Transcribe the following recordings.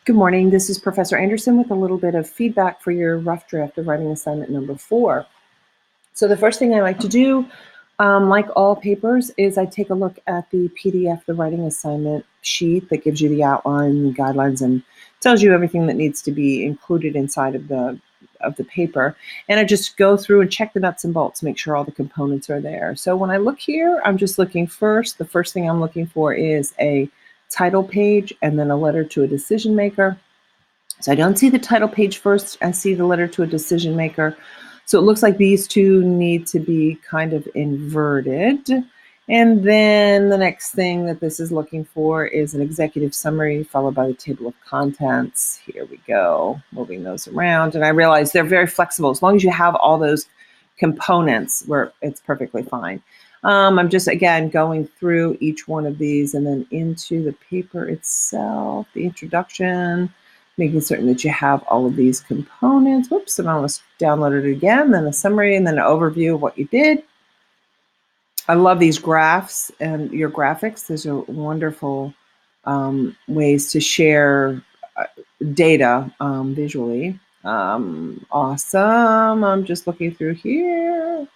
Good morning. This is Professor Anderson with a little bit of feedback for your rough draft of writing assignment number 4. So the first thing I like to do, like all papers, is I take a look at the PDF, the writing assignment sheet that gives you the outline, the guidelines, and tells you everything that needs to be included inside of the paper. And I just go through and check the nuts and bolts, make sure all the components are there. So when I look here, I'm just looking first. The first thing I'm looking for is a title page and then a letter to a decision maker. So I don't see the title page first, I see the letter to a decision maker. So it looks like these two need to be kind of inverted. And then the next thing that this is looking for is an executive summary followed by the table of contents. Here we go, moving those around. And I realize they're very flexible. As long as you have all those components, where it's perfectly fine. I'm just, again, going through each one of these and then into the paper itself, the introduction, making certain that you have all of these components. Whoops, and I almost downloaded it again, then a summary and then an overview of what you did. I love these graphs and your graphics. Those are wonderful ways to share data visually. Awesome. I'm just looking through here.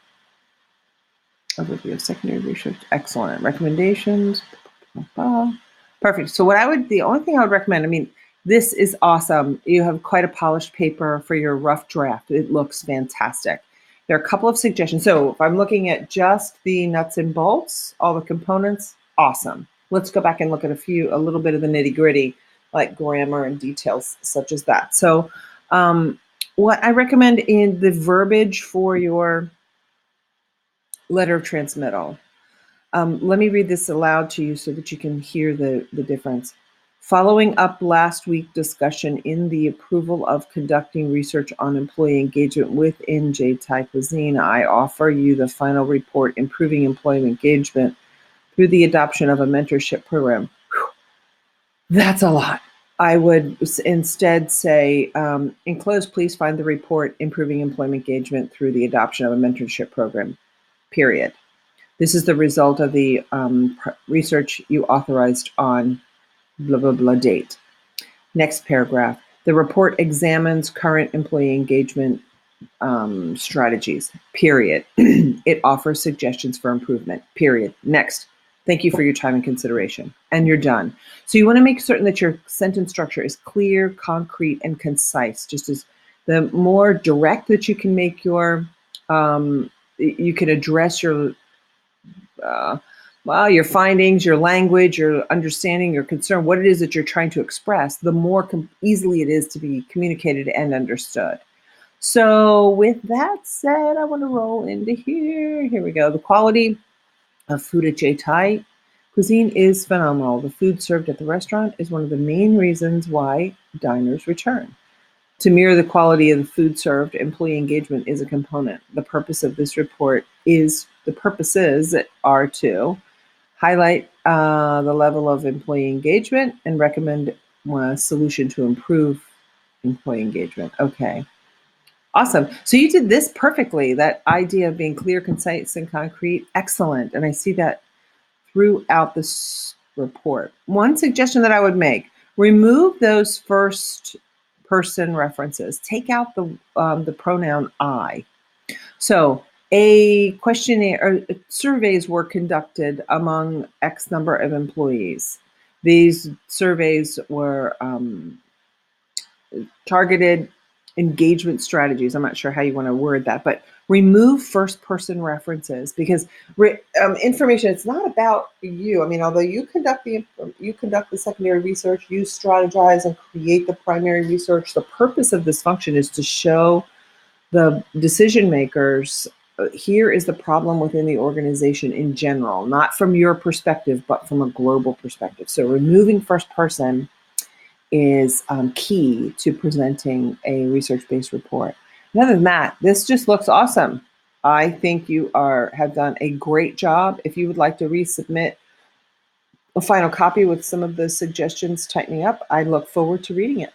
Overview of secondary research. Excellent. Recommendations. Perfect. So the only thing I would recommend, this is awesome. You have quite a polished paper for your rough draft. It looks fantastic. There are a couple of suggestions. So if I'm looking at just the nuts and bolts, all the components, awesome. Let's go back and look at a little bit of the nitty gritty, like grammar and details such as that. So what I recommend in the verbiage for your letter of transmittal. Let me read this aloud to you so that you can hear the difference. Following up last week's discussion in the approval of conducting research on employee engagement within Jaitai Cuisine, I offer you the final report, Improving Employee Engagement through the Adoption of a Mentorship Program. Whew. That's a lot. I would instead say, enclosed, please find the report, Improving Employee Engagement through the Adoption of a Mentorship Program, period. This is the result of the research you authorized on blah, blah, blah date. Next paragraph. The report examines current employee engagement strategies, period. It offers suggestions for improvement, period. Next. Thank you for your time and consideration. And you're done. So you want to make certain that your sentence structure is clear, concrete, and concise. Just as the more direct that you can make you can address your your findings, your language, your understanding, your concern, what it is that you're trying to express, the more easily it is to be communicated and understood. So with that said, I want to roll into here. Here we go. The quality of food at Jaitai Cuisine is phenomenal. The food served at the restaurant is one of the main reasons why diners return. To mirror the quality of the food served, employee engagement is a component. The purpose of this report the purposes are to highlight the level of employee engagement and recommend a solution to improve employee engagement. Okay. Awesome. So you did this perfectly. That idea of being clear, concise, and concrete. Excellent. And I see that throughout this report. One suggestion that I would make, remove those first person references. Take out the pronoun I. So a questionnaire or surveys were conducted among X number of employees. These surveys were targeted engagement strategies. I'm not sure how you want to word that, but remove first person references because information, it's not about you. Although you conduct the secondary research, you strategize and create the primary research. The purpose of this function is to show the decision makers, here is the problem within the organization in general, not from your perspective, but from a global perspective. So removing first person is key to presenting a research-based report. And other than that, this just looks awesome. I think you have done a great job. If you would like to resubmit a final copy with some of the suggestions tightening up, I look forward to reading it.